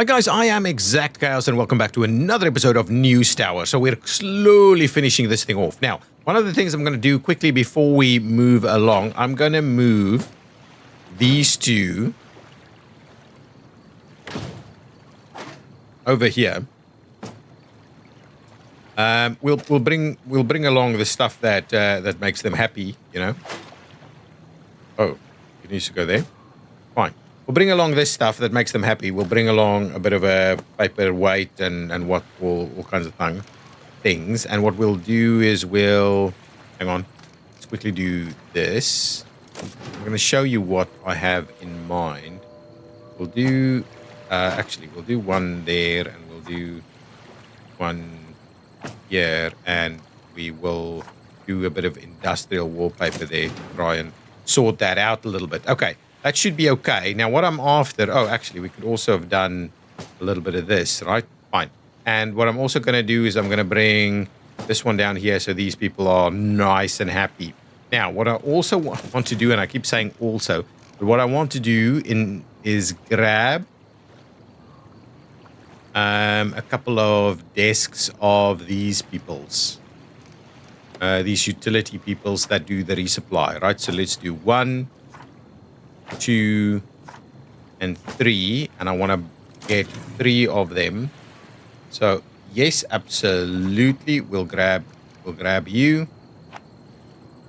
Hi guys, I am ExactChaos and welcome back to another episode of News Tower. So we're slowly finishing this thing off. Now, one of the things I'm going to do quickly before we move along, I'm going to move these two over here. We'll bring along the stuff that that makes them happy, you know. Oh, it needs to go there. Fine. We'll bring along this stuff that makes them happy. We'll bring along a bit of a paperweight and what all kinds of things. And what we'll do is hang on. Let's quickly do this. I'm going to show you what I have in mind. We'll do we'll do one there and we'll do one here, and we will do a bit of industrial wallpaper there to try and sort that out a little bit. Okay. That should be okay. Now, what I'm after... Oh, actually, we could also have done a little bit of this, right? Fine. And what I'm also going to do is I'm going to bring this one down here so these people are nice and happy. Now, what I also want to do, and I keep saying also, but what I want to do is grab a couple of desks of these peoples. These utility peoples that do the resupply, right? So let's do 1, 2, and 3, and I want to get 3 of them. So yes, absolutely, we'll grab you.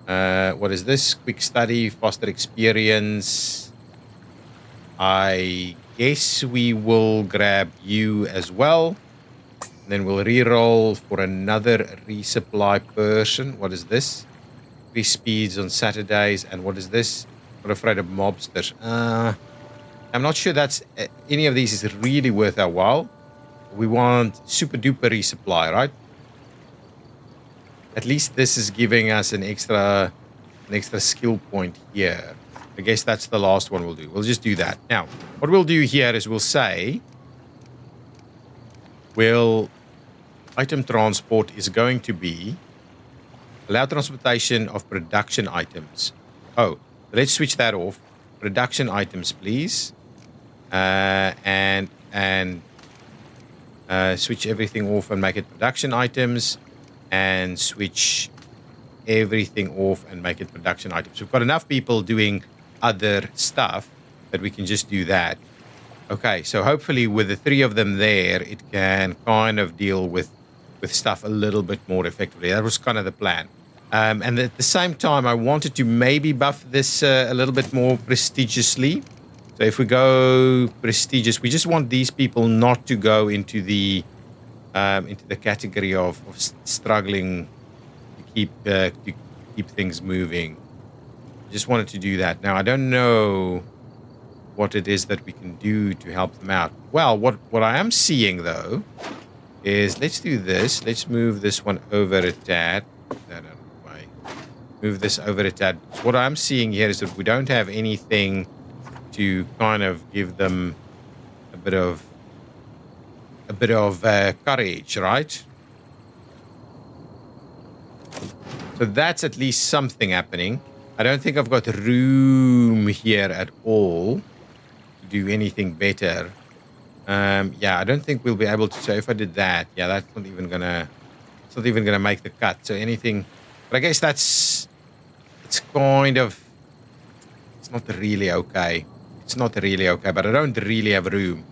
What is this? Quick study, faster experience. I guess we will grab you as well. And then we'll re-roll for another resupply person. What is this? 3 speeds on Saturdays, and what is this? Not afraid of mobsters. I'm not sure that's any of these is really worth our while. We want super duper resupply, right? At least this is giving us an extra skill point here. I guess that's the last one we'll do. We'll just do that. Now, what we'll do here is we'll say, item transport is going to be allow transportation of production items. Oh. Let's switch that off. Production items, please. And switch everything off and make it production items. And switch everything off and make it production items. We've got enough people doing other stuff that we can just do that. Okay, so hopefully with the 3 of them there, it can kind of deal with stuff a little bit more effectively. That was kind of the plan. And at the same time, I wanted to maybe buff this a little bit more prestigiously. So if we go prestigious, we just want these people not to go into the category of struggling to keep things moving. Just wanted to do that. Now, I don't know what it is that we can do to help them out. Well, what I am seeing, though, is let's do this. Let's move this one over a tad. Move this over a tad. So what I'm seeing here is that we don't have anything to kind of give them a bit of courage, right? So that's at least something happening. I don't think I've got room here at all to do anything better. Yeah, I don't think we'll be able to. So if I did that, yeah, that's not even gonna make the cut. So anything, but I guess it's not really okay. It's not really okay, but I don't really have room.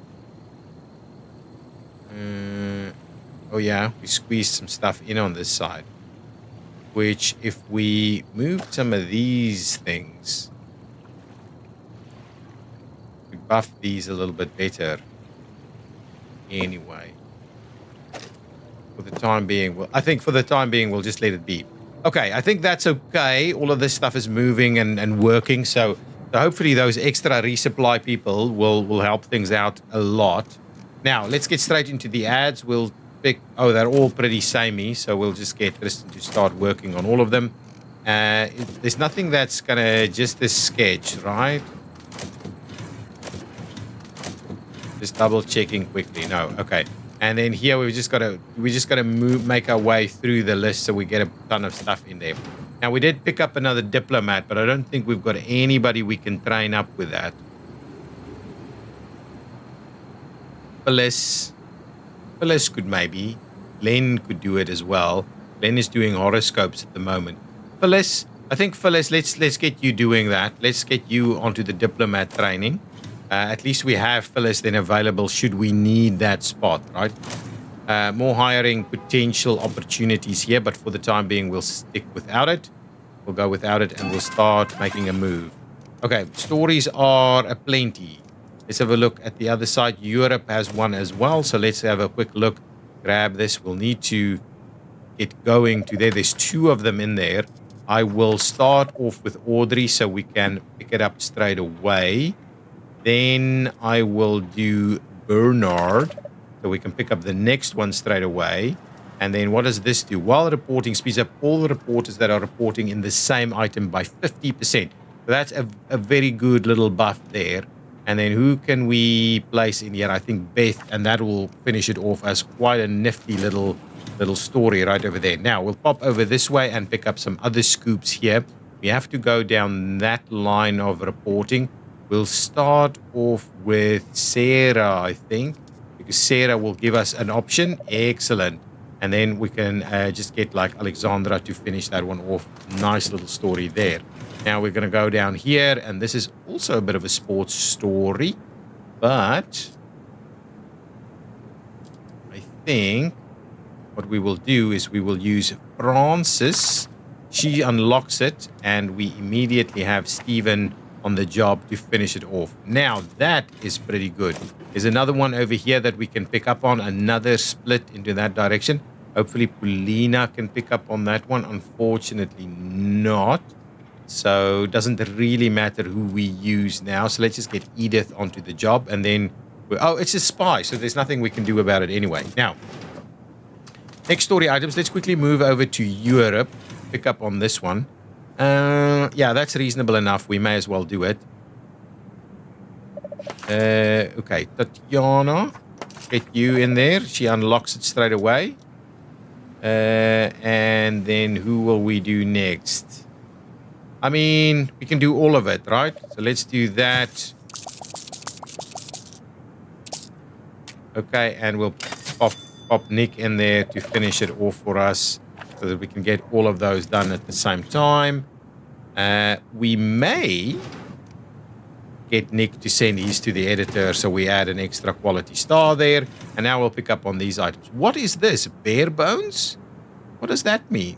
Oh yeah, we squeezed some stuff in on this side. Which, if we move some of these things, we buff these a little bit better. Anyway, for the time being, we'll just let it be. Okay, I think that's okay. All of this stuff is moving and working, so hopefully those extra resupply people will help things out a lot. Now, let's get straight into the ads. We'll pick... Oh, they're all pretty samey, so we'll just get Tristan to start working on all of them. There's nothing that's gonna... Just this sketch, right? Just double checking quickly. No, okay. And then here we just gotta make our way through the list so we get a ton of stuff in there. Now, we did pick up another diplomat, but I don't think we've got anybody we can train up with that. Phyllis. Phyllis could maybe. Len could do it as well. Len is doing horoscopes at the moment. Phyllis, I think Phyllis, let's get you doing that. Let's get you onto the diplomat training. At least we have Phyllis then available should we need that spot, right? More hiring potential opportunities here, but for the time being, we'll stick without it. We'll go without it and we'll start making a move. Okay, stories are aplenty. Let's have a look at the other side. Europe has one as well. So let's have a quick look. Grab this. We'll need to get going to there. There's 2 of them in there. I will start off with Audrey so we can pick it up straight away. Then I will do Bernard so we can pick up the next one straight away. And then what does this do? While reporting, speeds up all the reporters that are reporting in the same item by 50%. So that's a very good little buff there. And then who can we place in here? I think Beth, and that will finish it off as quite a nifty little story right over there. Now, we'll pop over this way and pick up some other scoops here. We have to go down that line of reporting. We'll start off with Sarah, I think, because Sarah will give us an option. Excellent. And then we can just get like Alexandra to finish that one off. Nice little story there. Now we're going to go down here, and this is also a bit of a sports story, but I think what we will do is we will use Francis. She unlocks it, and we immediately have Stephen on the job to finish it off. Now that is pretty good. There's another one over here that we can pick up on, another split into that direction. Hopefully Paulina can pick up on that one. Unfortunately not. So it doesn't really matter who we use now. So let's just get Edith onto the job, and then oh, it's a spy, so there's nothing we can do about it anyway. Now, next story items. Let's quickly move over to Europe. Pick up on this one. Yeah, that's reasonable enough. We may as well do it. Okay, Tatiana, get you in there. She unlocks it straight away. And then who will we do next? I mean, we can do all of it, right? So let's do that. Okay, and we'll pop Nick in there to finish it off for us so that we can get all of those done at the same time. We may get Nick to send his to the editor, so we add an extra quality star there. And now we'll pick up on these items. What is this? Bare bones? What does that mean?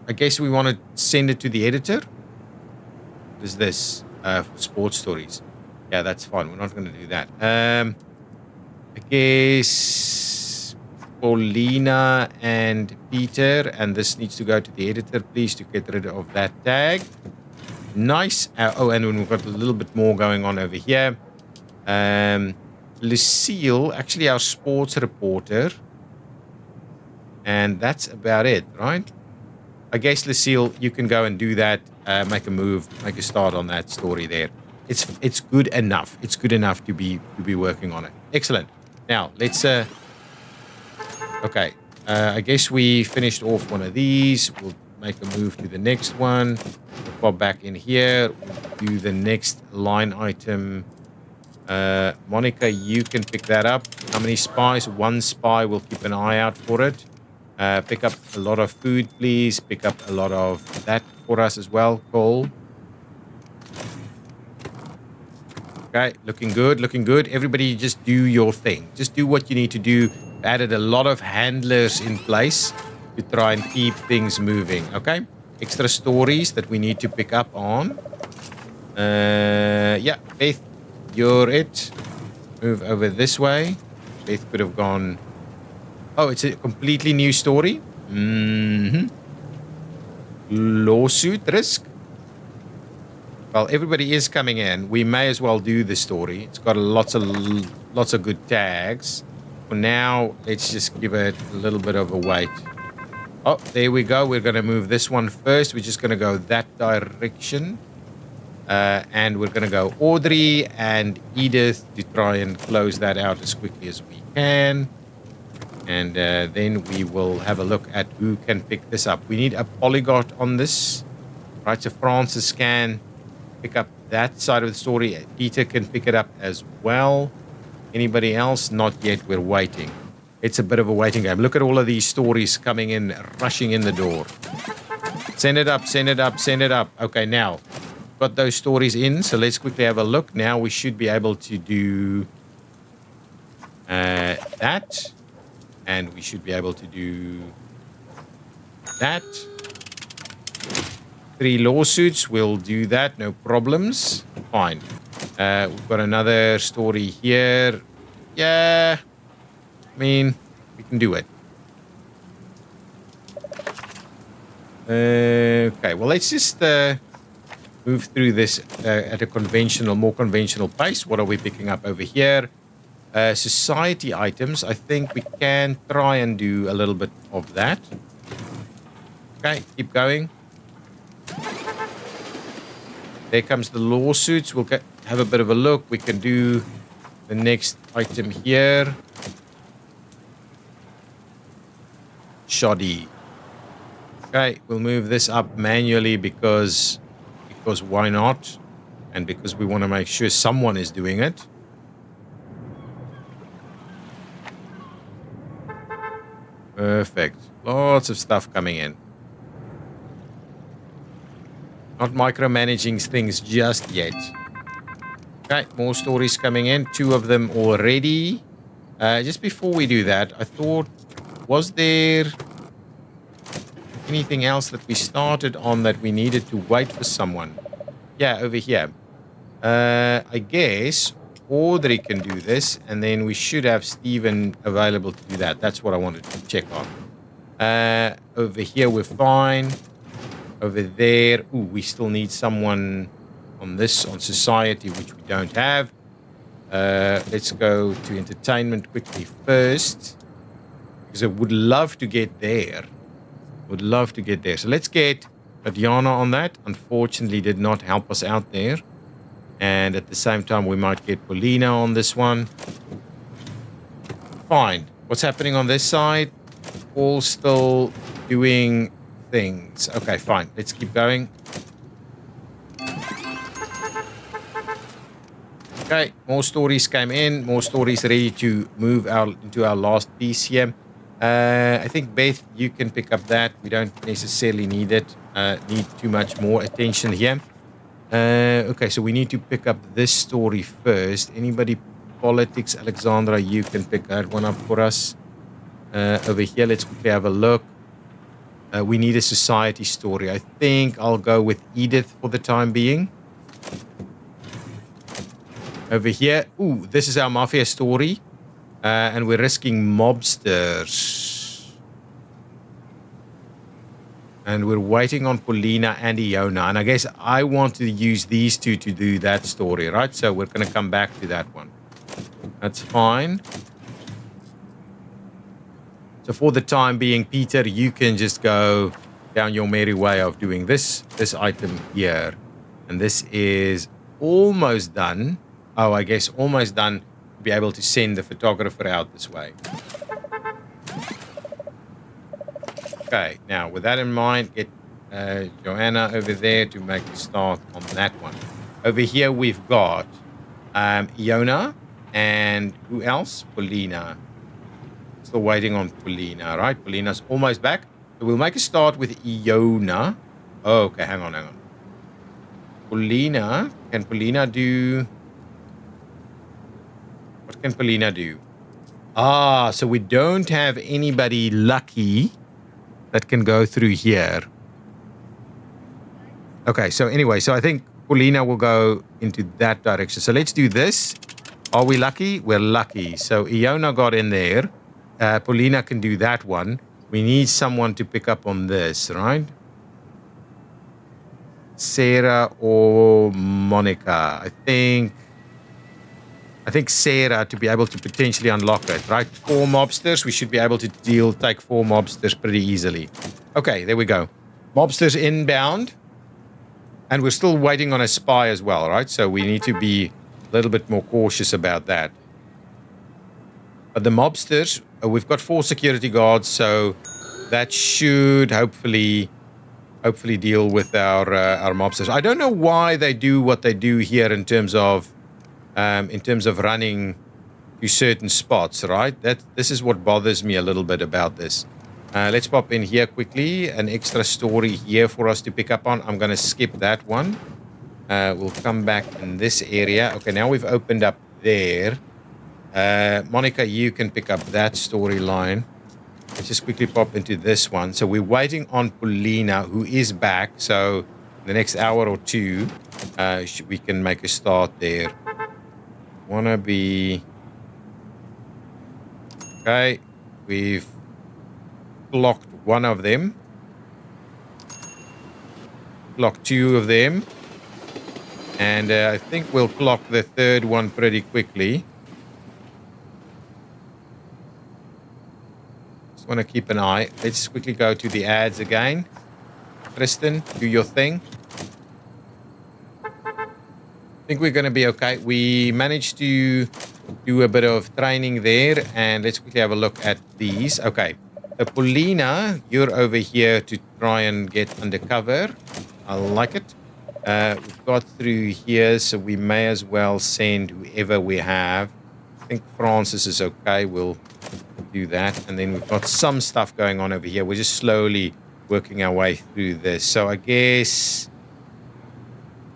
I guess we want to send it to the editor. What is this? For sports stories. Yeah, that's fine. We're not going to do that. I guess Paulina and Peter, and this needs to go to the editor, please, to get rid of that tag. Nice. Oh, and we've got a little bit more going on over here. Lucille, actually our sports reporter. And that's about it, right? I guess, Lucille, you can go and do that, make a move, make a start on that story there. It's good enough. It's good enough to be working on it. Excellent. Now, let's... okay. I guess we finished off one of these. We'll make a move to the next one. We'll pop back in here. We'll do the next line item. Monica, you can pick that up. How many spies? 1 spy. We'll keep an eye out for it. Pick up a lot of food, please. Pick up a lot of that for us as well, Cole. Okay, looking good, looking good. Everybody just do your thing. Just do what you need to do. Added a lot of handlers in place to try and keep things moving, okay? Extra stories that we need to pick up on. Yeah, Beth, you're it. Move over this way. Beth could have gone... Oh, it's a completely new story. Lawsuit risk. Well, everybody is coming in. We may as well do the story. It's got lots of good tags. For now, let's just give it a little bit of a wait. Oh, there we go. We're going to move this one first. We're just going to go that direction. And we're going to go Audrey and Edith to try and close that out as quickly as we can. And then we will have a look at who can pick this up. We need a polyglot on this. Right, so Francis can pick up that side of the story. Peter can pick it up as well. Anybody else? Not yet. We're waiting. It's a bit of a waiting game. Look at all of these stories coming in, rushing in the door. Send it up, send it up, send it up. Okay, now, got those stories in, so let's quickly have a look. Now we should be able to do that. And we should be able to do that. 3 lawsuits. We'll do that. No problems. Fine. We've got another story here. Yeah. I mean, we can do it. Okay. Well, let's just move through this at a more conventional pace. What are we picking up over here? Society items. I think we can try and do a little bit of that. Okay, keep going. There comes the lawsuits. We'll have a bit of a look. We can do the next item here. Shoddy. Okay, we'll move this up manually because why not? And because we want to make sure someone is doing it. Perfect. Lots of stuff coming in. Not micromanaging things just yet. Okay, more stories coming in. 2 of them already. Just before we do that, I thought, was there anything else that we started on that we needed to wait for someone? Yeah, over here. I guess Audrey can do this, and then we should have Stephen available to do that. That's what I wanted to check on. Over here, we're fine. Over there, ooh, we still need someone on this, on society, which we don't have. Let's go to entertainment quickly first, because I would love to get there. Would love to get there. So let's get Adriana on that. Unfortunately, did not help us out there. And at the same time, we might get Paulina on this one. Fine. What's happening on this side? All still doing things. Okay, fine. Let's keep going. Okay, more stories came in. More stories ready to move out into our last piece here. I think, Beth, you can pick up that. We don't necessarily need it. Need too much more attention here. Okay, so we need to pick up this story first. Anybody politics? Alexandra, you can pick that one up for us. Over here, let's quickly have a look. We need a society story. I think I'll go with Edith for the time being. Over here, ooh, this is our mafia story. And we're risking mobsters. And we're waiting on Paulina and Iona. And I guess I want to use these 2 to do that story, right? So we're going to come back to that one. That's fine. So for the time being, Peter, you can just go down your merry way of doing this item here. And this is almost done. Oh, I guess almost done to be able to send the photographer out this way. Okay, now with that in mind, get Joanna over there to make the start on that one. Over here we've got Iona and who else? Paulina. Still waiting on Paulina, right? Paulina's almost back. So we'll make a start with Iona. Oh, okay, hang on. Paulina, can Paulina do... What can Paulina do? Ah, so we don't have anybody lucky that can go through here. Okay, so anyway, so I think Paulina will go into that direction. So let's do this. Are we lucky? We're lucky. So Iona got in there. Paulina can do that one. We need someone to pick up on this, right? Sarah or Monica. I think Sarah to be able to potentially unlock it, right? 4 mobsters. We should be able to take 4 mobsters pretty easily. Okay, there we go. Mobsters inbound. And we're still waiting on a spy as well, right? So we need to be a little bit more cautious about that. But the mobsters, we've got 4 security guards, so that should hopefully deal with our mobsters. I don't know why they do what they do here in terms of running to certain spots, right? This is what bothers me a little bit about this. Let's pop in here quickly. An extra story here for us to pick up on. I'm going to skip that one. We'll come back in this area. Okay, now we've opened up there. Monica, you can pick up that storyline. Let's just quickly pop into this one. So we're waiting on Paulina, who is back. So in the next hour or two, we can make a start there. Wanna be... Okay, we've clocked one of them. Clocked two of them. And I think we'll clock the third one pretty quickly. Just want to keep an eye. Let's quickly go to the ads again. Tristan, do your thing. I think we're going to be okay. We managed to do a bit of training there. And let's quickly have a look at these. Okay. Paulina, you're over here to try and get undercover. I like it. We've got through here, so we may as well send whoever we have. I think Francis is okay. We'll do that. And then we've got some stuff going on over here. We're just slowly working our way through this. So I guess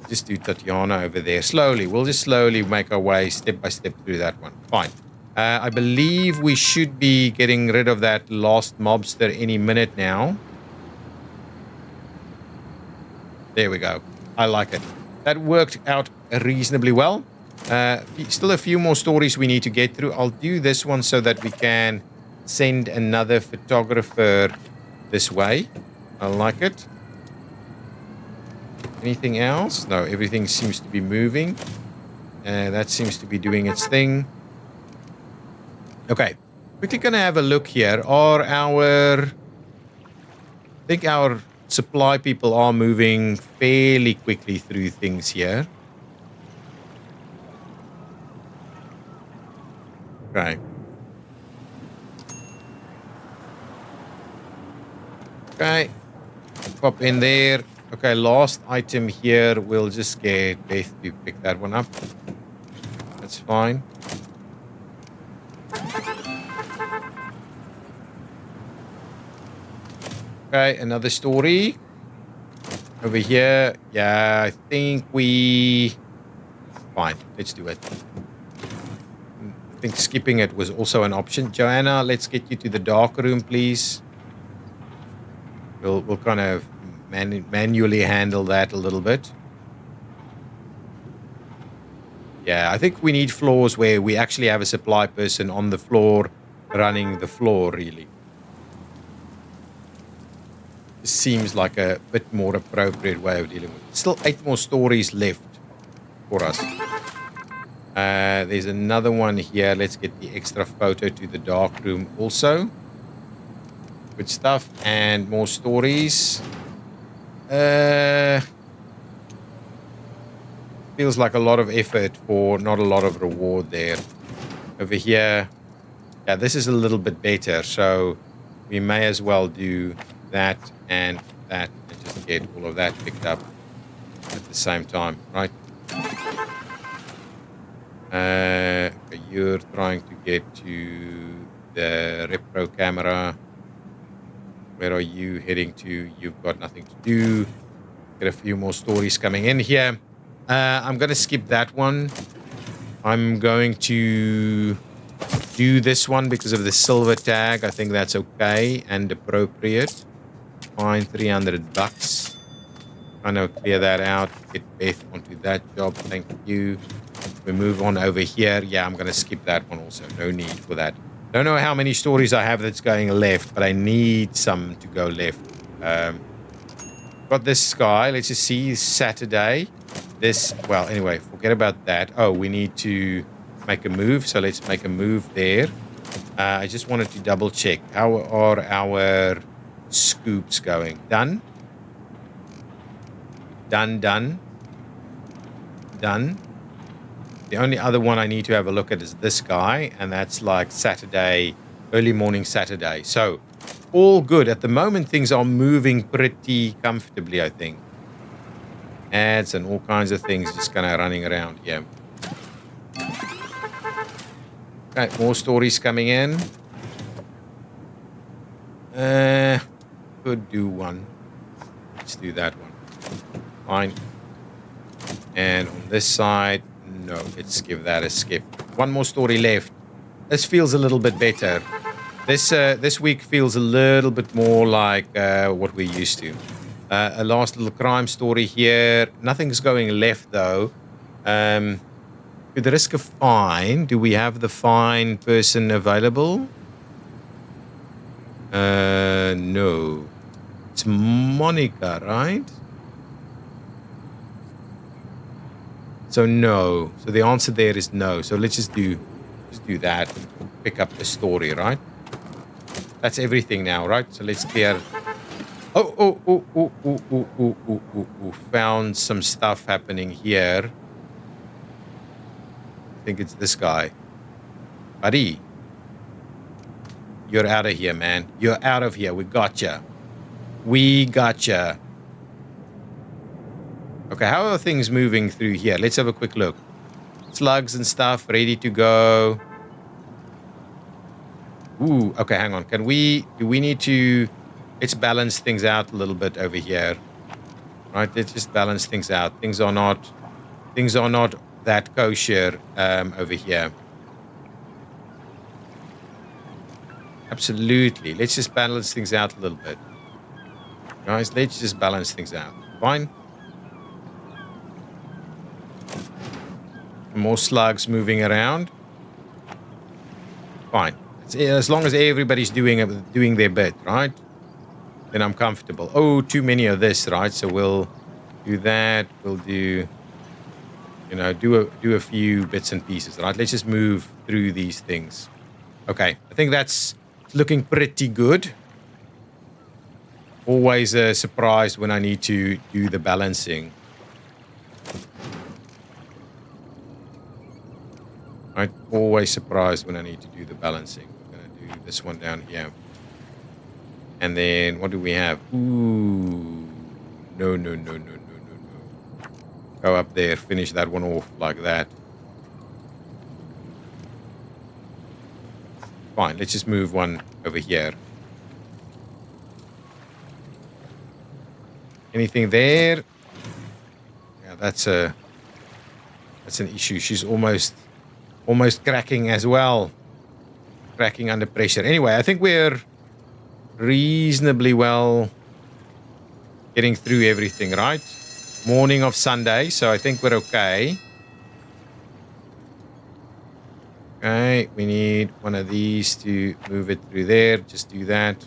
just do Tatiana over there. Slowly. We'll just slowly make our way step by step through that one. Fine. I believe we should be getting rid of that last mobster any minute now. There we go. I like it. That worked out reasonably well. Still a few more stories we need to get through. I'll do this one so that we can send another photographer this way. I like it. Anything else? No, everything seems to be moving. That seems to be doing its thing. Okay. Quickly gonna have a look here. I think our supply people are moving fairly quickly through things here. Okay. Okay. Pop in there. Okay, last item here. We'll just get Beth to pick that one up. That's fine. Okay, another story. Over here. Yeah, I think Fine, let's do it. I think skipping it was also an option. Joanna, let's get you to the dark room, please. We'll kind of manually handle that a little bit. Yeah, I think we need floors where we actually have a supply person on the floor running the floor, really. Seems like a bit more appropriate way of dealing with it. Still 8 more stories left for us. There's another one here. Let's get the extra photo to the dark room also. Good stuff. And more stories. Feels like a lot of effort for not a lot of reward there. Over here. Yeah, this is a little bit better. So we may as well do that and just get all of that picked up at the same time, right? You're trying to get to the repro camera. Where are you heading to? You've got nothing to do. Get a few more stories coming in here. I'm going to skip that one. I'm going to do this one because of the silver tag. I think that's okay and appropriate. Fine, $300. I know, clear that out. Get Beth onto that job. Thank you. We move on over here. Yeah, I'm going to skip that one also. No need for that. Don't know how many stories I have that's going left, but I need some to go left. Got this guy. Let's just see. Saturday. Well, anyway, forget about that. Oh, we need to make a move. So let's make a move there. I just wanted to double check. How are our scoops going? Done. Done. The only other one I need to have a look at is this guy, and that's like Saturday, early morning Saturday. So all good. At the moment, things are moving pretty comfortably, I think. Ads and all kinds of things just kind of running around here. Okay, more stories coming in. Could do one. Let's do that one. Fine. And on this side, no, let's give that a skip. One more story left. This feels a little bit better. This week feels a little bit more like what we're used to. A last little crime story here. Nothing's going left though. Could risk a fine. Do we have the fine person available? No. It's Monica, right? So no. So the answer there is no. So let's just do that. Pick up the story, right? That's everything now, right? So let's clear. Oh. Found some stuff happening here. I think it's this guy. Buddy. You're out of here, man. You're out of here. We gotcha. We gotcha. Okay, how are things moving through here? Let's have a quick look. Slugs and stuff ready to go. Ooh, okay, hang on. Do we need to... Let's balance things out a little bit over here. Right, let's just balance things out. Things are not that kosher over here. Absolutely. Let's just balance things out a little bit. Guys, let's just balance things out. Fine. More slugs moving around. Fine. As long as everybody's doing their bit, right? Then I'm comfortable. Oh, too many of this, right? So we'll do that. We'll do, do a few bits and pieces, right? Let's just move through these things. Okay, I think that's looking pretty good. Always surprised when I need to do the balancing. Right? Always surprised when I need to do the balancing. I'm going to do this one down here. And then what do we have? Ooh. No. Go up there. Finish that one off like that. Fine. Let's just move one over here. Anything there? Yeah, that's an issue. She's almost cracking as well. Cracking under pressure. Anyway, I think we're reasonably well getting through everything, right? Morning of Sunday, so I think we're okay. Okay, we need one of these to move it through there. Just do that.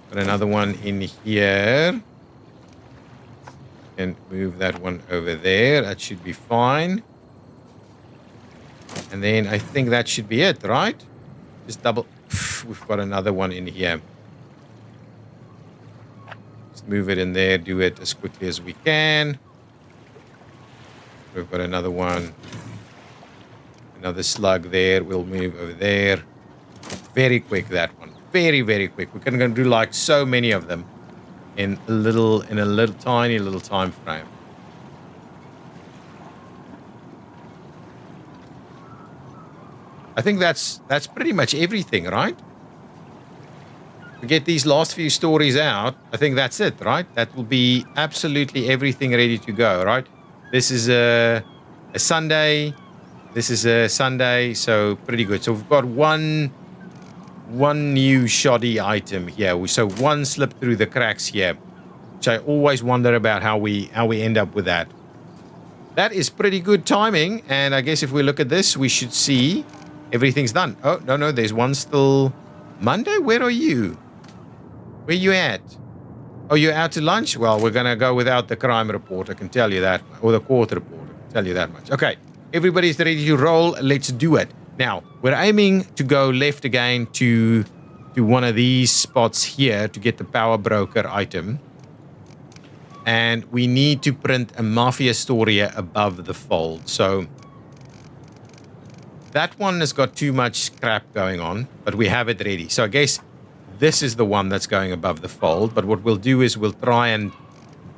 Put another one in here. And move that one over there. That should be fine. And then I think that should be it, right? Just double. We've got another one in here. Just move it in there. Do it as quickly as we can. We've got another one. Another slug there. We'll move over there. Very quick, that one. Very, very quick. We're going to do like so many of them in a little tiny little time frame. I think that's pretty much everything, right? To get these last few stories out, I think that's it, right? That will be absolutely everything ready to go, right? This is a Sunday. This is a Sunday, so pretty good. So we've got one new shoddy item here. So one slipped through the cracks here, which I always wonder about how we end up with that. That is pretty good timing, and I guess if we look at this, we should see everything's done. Oh, no, there's one still. Monday, where are you? Where you at? Oh, you're out to lunch? Well, we're going to go without the crime report, I can tell you that. Or the court report, I can tell you that much. Okay, everybody's ready to roll. Let's do it. Now, we're aiming to go left again to one of these spots here to get the power broker item. And we need to print a Mafia Storia above the fold. So that one has got too much crap going on, but we have it ready. So I guess this is the one that's going above the fold. But what we'll do is we'll try and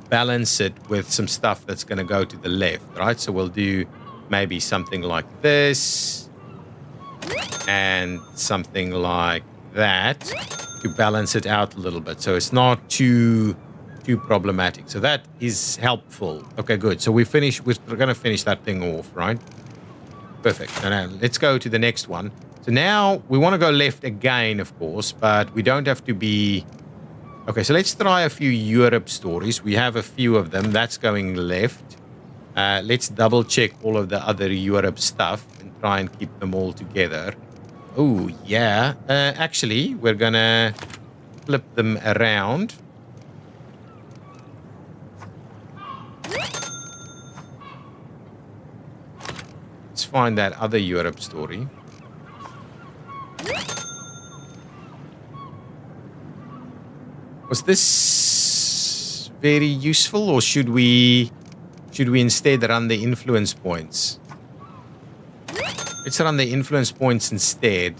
balance it with some stuff that's going to go to the left, right? So we'll do maybe something like this and something like that to balance it out a little bit. So it's not too problematic. So that is helpful. Okay, good. So we're going to finish that thing off, right? Perfect. So now let's go to the next one. So now we want to go left again, of course, but we don't have to be... Okay, so let's try a few Europe stories. We have a few of them. That's going left. Let's double check all of the other Europe stuff and try and keep them all together. Oh, yeah. Actually, we're going to flip them around. Let's find that other Europe story. Was this very useful, or should we instead run the influence points? Let's run the influence points instead.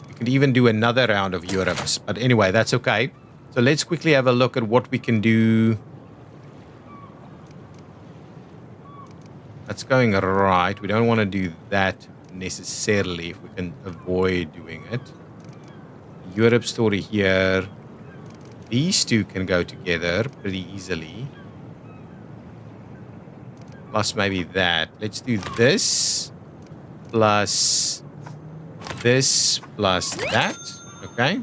We could even do another round of Europes, but anyway, that's okay. So let's quickly have a look at what we can do. That's going right. We don't want to do that necessarily if we can avoid doing it. Europe story here. These two can go together pretty easily. Plus maybe that. Let's do this plus this plus that. Okay.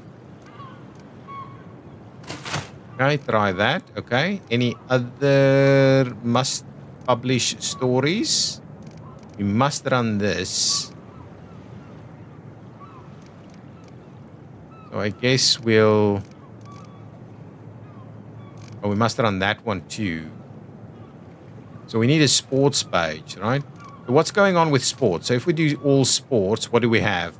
Okay, try that. Okay. Any other must publish stories? We must run this. So I guess we'll... Oh, we must run that one too. So we need a sports page, right? So what's going on with sports? So if we do all sports, what do we have?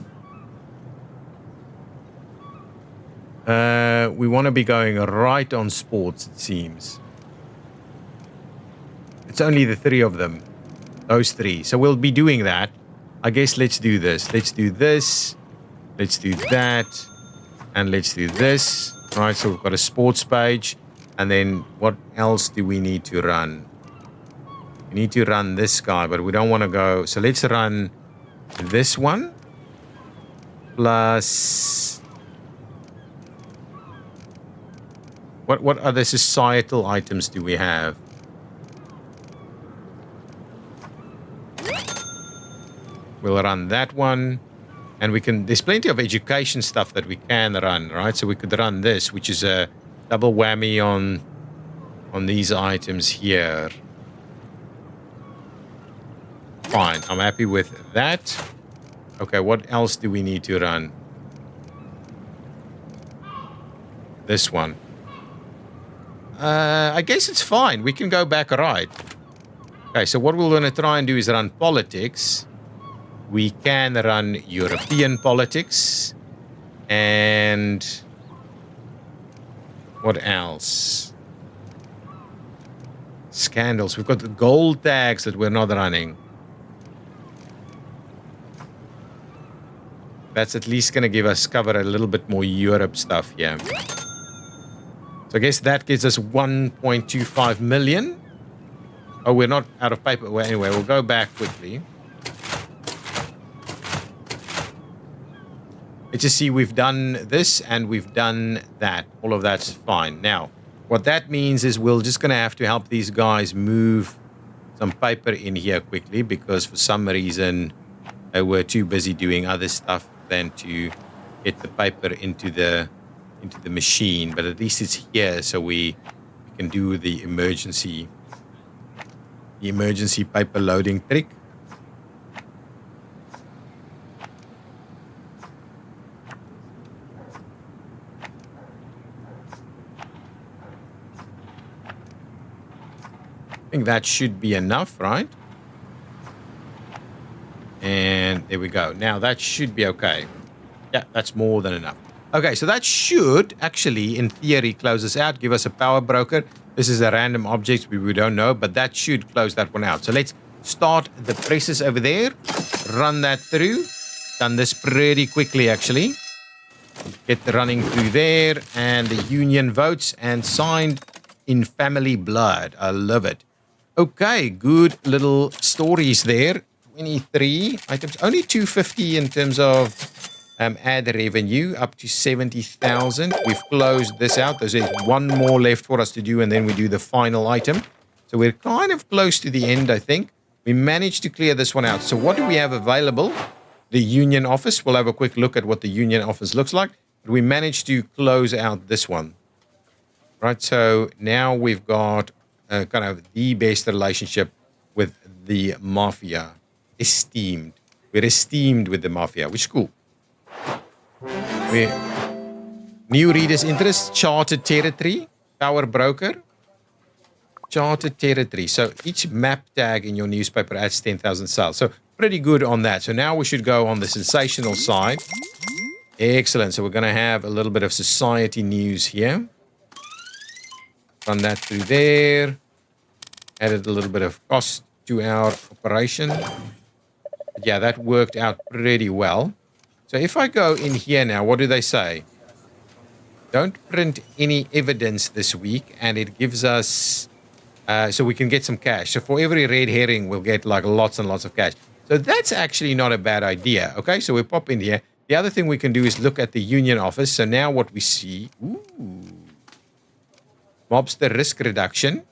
We want to be going right on sports, it seems. It's only the three of them. Those three. So we'll be doing that. I guess let's do this. Let's do this. Let's do that. And let's do this. Right, so we've got a sports page. And then what else do we need to run? We need to run this guy, but we don't want to go. So let's run this one. Plus... What other societal items do we have? We'll run that one. And we can... There's plenty of education stuff that we can run, right? So we could run this, which is a... double whammy on these items here. Fine, I'm happy with that. Okay, what else do we need to run? This one. I guess it's fine. We can go back right. Okay, so what we're going to try and do is run politics. We can run European politics. And... what else? Scandals. We've got the gold tags that we're not running. That's at least going to give us cover a little bit more Europe stuff here. So I guess that gives us 1.25 million. Oh, we're not out of paper. Well, anyway, we'll go back quickly. Let's just see, we've done this and we've done that. All of that's fine. Now, what that means is we're just going to help these guys move some paper in here quickly because for some reason they were too busy doing other stuff than to get the paper into the machine. But at least it's here, so we can do the emergency paper loading trick. I think that should be enough, right? And there we go. Now that should be okay. Yeah, that's more than enough. Okay, so that should actually, in theory, close us out, give us a power broker. This is a random object we don't know, but that should close that one out. So let's start the presses over there, run that through. Done this pretty quickly, actually. Get the running through there, and the union votes and signed in family blood. I love it. Okay, good little stories there. 23 items, only 250 in terms of ad revenue, up to 70,000. We've closed this out. There's one more left for us to do, and then we do the final item. So we're kind of close to the end, I think. We managed to clear this one out. So what do we have available? The union office. We'll have a quick look at what the union office looks like. But we managed to close out this one. Right, so now we've got kind of the best relationship with the mafia. Esteemed. We're esteemed with the mafia, which is cool. New readers' interest, charted territory, power broker, charted territory. So each map tag in your newspaper adds 10,000 sales. So pretty good on that. So now we should go on the sensational side. Excellent. So we're going to have a little bit of society news here. Run that through there. Added a little bit of cost to our operation. But yeah, that worked out pretty well. So if I go in here now, what do they say? Don't print any evidence this week, and it gives us, so we can get some cash. So for every red herring, we'll get like lots and lots of cash. So that's actually not a bad idea. Okay, so we pop in here. The other thing we can do is look at the union office. So now what we see, mobster risk reduction.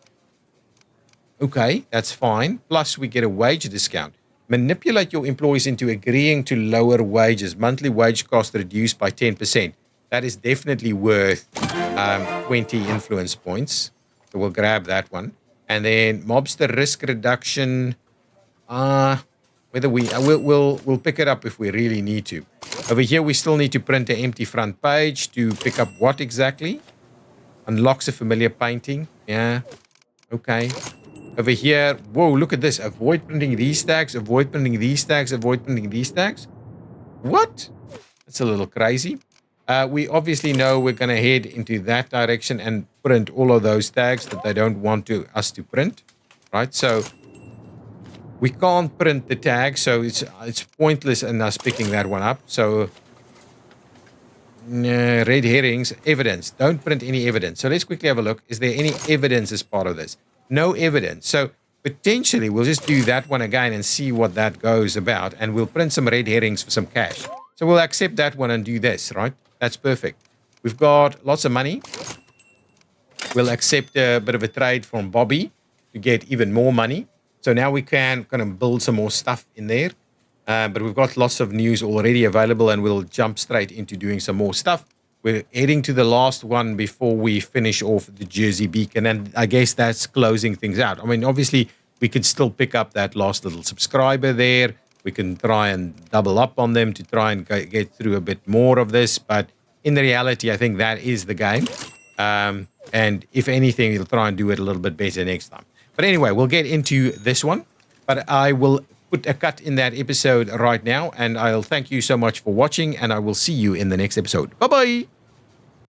Okay, that's fine. Plus we get a wage discount. Manipulate your employees into agreeing to lower wages. Monthly wage cost reduced by 10%. That is definitely worth 20 influence points. So we'll grab that one. And then mobster risk reduction. Whether we'll pick it up if we really need to. Over here, we still need to print an empty front page to pick up what exactly? Unlocks a familiar painting. Yeah. Okay. Over here, whoa, look at this. Avoid printing these tags, avoid printing these tags, avoid printing these tags. What? That's a little crazy. We obviously know we're going to head into that direction and print all of those tags that they don't want us to print. Right? So we can't print the tag, so it's pointless in us picking that one up. So red herrings, evidence. Don't print any evidence. So let's quickly have a look. Is there any evidence as part of this? No evidence. So potentially we'll just do that one again and see what that goes about. And we'll print some red herrings for some cash. So we'll accept that one and do this, right? That's perfect. We've got lots of money. We'll accept a bit of a trade from Bobby to get even more money. So now we can kind of build some more stuff in there. But we've got lots of news already available, and we'll jump straight into doing some more stuff. We're heading to the last one before we finish off the Jersey Beacon, and I guess that's closing things out. I mean, obviously, we could still pick up that last little subscriber there. We can try and double up on them to try and get through a bit more of this. But in the reality, I think that is the game. And if anything, we'll try and do it a little bit better next time. But anyway, we'll get into this one. But I will put a cut in that episode right now. And I'll thank you so much for watching. And I will see you in the next episode. Bye-bye.